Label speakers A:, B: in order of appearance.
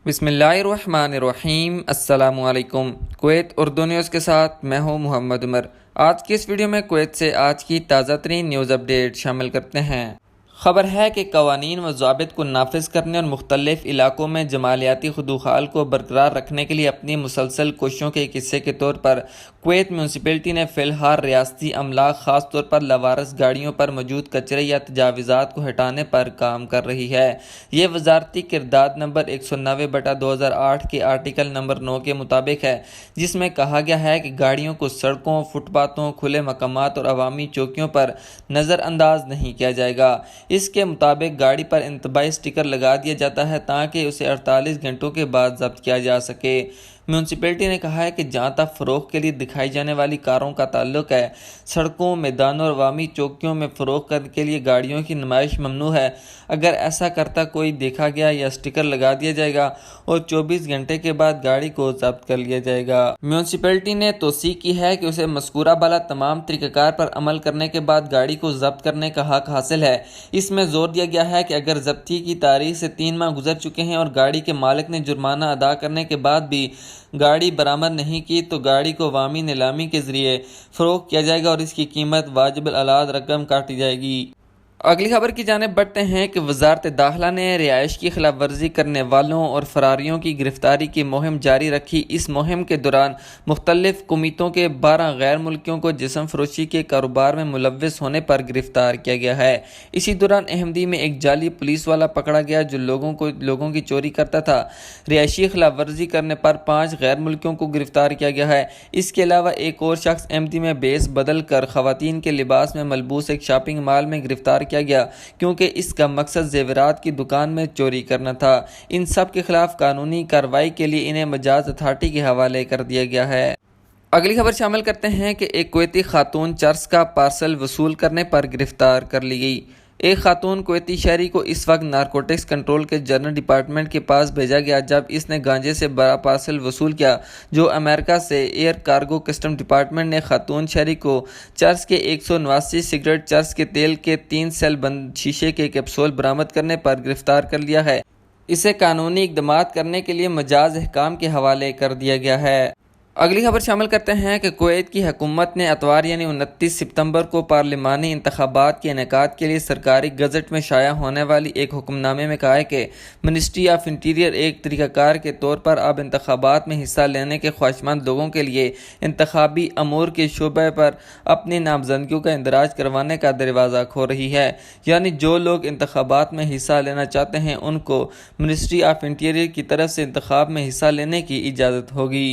A: बिस्मिल्लाहिर्रहमानिर्रहीम। अस्सलामुअलैकुम। Kuwait Urdu news के साथ मैं हूँ मोहम्मद उमर। आज की इस वीडियो में कुवैत से आज की ताज़ा तरीन न्यूज़ अपडेट शामिल करते हैं। खबर है कि कवानीन व ज़ाबित को नाफिज करने और मुख्तलिफ इलाकों में जमालियाती खुदूखाल को बरकरार रखने के लिए अपनी मुसलसल कोशिशों के एक हिस्से के तौर पर कुवैत म्यूनसिपलिटी ने फ़िलहाल रियासती अमला ख़ास तौर पर लवारस गाड़ियों पर मौजूद कचरे या तजावीज़ात को हटाने पर काम कर रही है। ये वजारती किरदाद नंबर 190/2008 के आर्टिकल नंबर 9 के मुताबिक है, जिसमें कहा गया है कि गाड़ियों को सड़कों, फुटपाथों, खुले मकामात और अवामी चौकियों पर नज़रअंदाज नहीं किया जाएगा। इसके मुताबिक गाड़ी पर इंतबाही स्टिकर लगा दिया जाता है ताकि उसे 48 घंटों के बाद जब्त किया जा सके। म्यूनसिपलिटी ने कहा है कि जहाँ तक फ़रोख्त के लिए दिखाई जाने वाली कारों का ताल्लुक है, सड़कों, मैदानों और अवामी चौकियों में फ़रोख्त के लिए गाड़ियों की नुमाइश ममनू है। अगर ऐसा करता कोई देखा गया या स्टिकर लगा दिया जाएगा और 24 घंटे के बाद गाड़ी को जब्त कर लिया जाएगा। म्यूनसिपलिटी ने तौसीक़ की है कि उसे मज़कूरा वाला तमाम तरीक़ाकार पर अमल करने के बाद गाड़ी को जब्त करने का हक हासिल है। इसमें जोर दिया गया है कि अगर जब्ती की तारीख से 3 माह गुजर चुके हैं और गाड़ी के मालिक ने जुर्माना अदा करने के बाद भी गाड़ी बरामद नहीं की तो गाड़ी को अवामी नीलामी के जरिए फ़रोख्त किया जाएगा और इसकी कीमत वाजिबुल अलाद रकम काटी जाएगी। अगली खबर की जानिब बढ़ते हैं कि वजारत दाखिला ने रिहाइश की खिलाफ वर्जी करने वालों और फरारियों की गिरफ्तारी की मुहिम जारी रखी। इस मुहिम के दौरान मुख्तलिफ कुमीतों के 12 गैर मुल्कियों को जिस्म फरोशी के कारोबार में मुलव्विस होने पर गिरफ्तार किया गया है। इसी दौरान अहमदी में एक जाली पुलिस वाला पकड़ा गया जो लोगों की चोरी करता था। रिहायशी खिलाफ वर्जी करने पर 5 गैर मुल्कियों को गिरफ्तार किया गया है। इसके अलावा एक और शख्स अहमदी में बेस बदल कर खवातीन के लिबास में मलबूस एक शॉपिंग मॉल में गिरफ्तार किया गया, क्योंकि इसका मकसद जेवरात की दुकान में चोरी करना था। इन सब के खिलाफ कानूनी कार्रवाई के लिए इन्हें मजाज अथॉरिटी के हवाले कर दिया गया है। अगली खबर शामिल करते हैं कि एक कुवैती खातून चर्च का पार्सल वसूल करने पर गिरफ्तार कर ली गई। एक खातून कुवैती शहरी को इस वक्त नारकोटिक्स कंट्रोल के जनरल डिपार्टमेंट के पास भेजा गया जब इसने गांजे से बड़ा पार्सल वसूल किया, जो अमेरिका से एयर कार्गो कस्टम डिपार्टमेंट ने खातून शहरी को चर्च के 189 सिगरेट, चर्च के तेल के 3 सेल बंद शीशे के कैप्सूल बरामद करने पर गिरफ्तार कर लिया है। इसे कानूनी इक़दामात करने के लिए मजाज अहकाम के हवाले कर दिया गया है। अगली खबर शामिल करते हैं कि कुवैत की हुकूमत ने अतवार यानी 29 सितंबर को पार्लिमानी इंतखाबात के इनेकाद के लिए सरकारी गज़ट में शाया होने वाली एक हुक्मनामे में कहा है कि मिनिस्ट्री ऑफ इंटीरियर एक तरीक़ाकार के तौर पर अब इंतखाबात में हिस्सा लेने के ख्वाहिशमंद लोगों के लिए इंतखाबी अमूर के शोबे पर अपनी नामजदगियों का इंदराज करवाने का दरवाज़ा खोल रही है। यानी जो लोग इंतखाबात में हिस्सा लेना चाहते हैं उनको मिनिस्ट्री ऑफ इंटीरियर की तरफ से इंतखाब में हिस्सा लेने की इजाज़त होगी।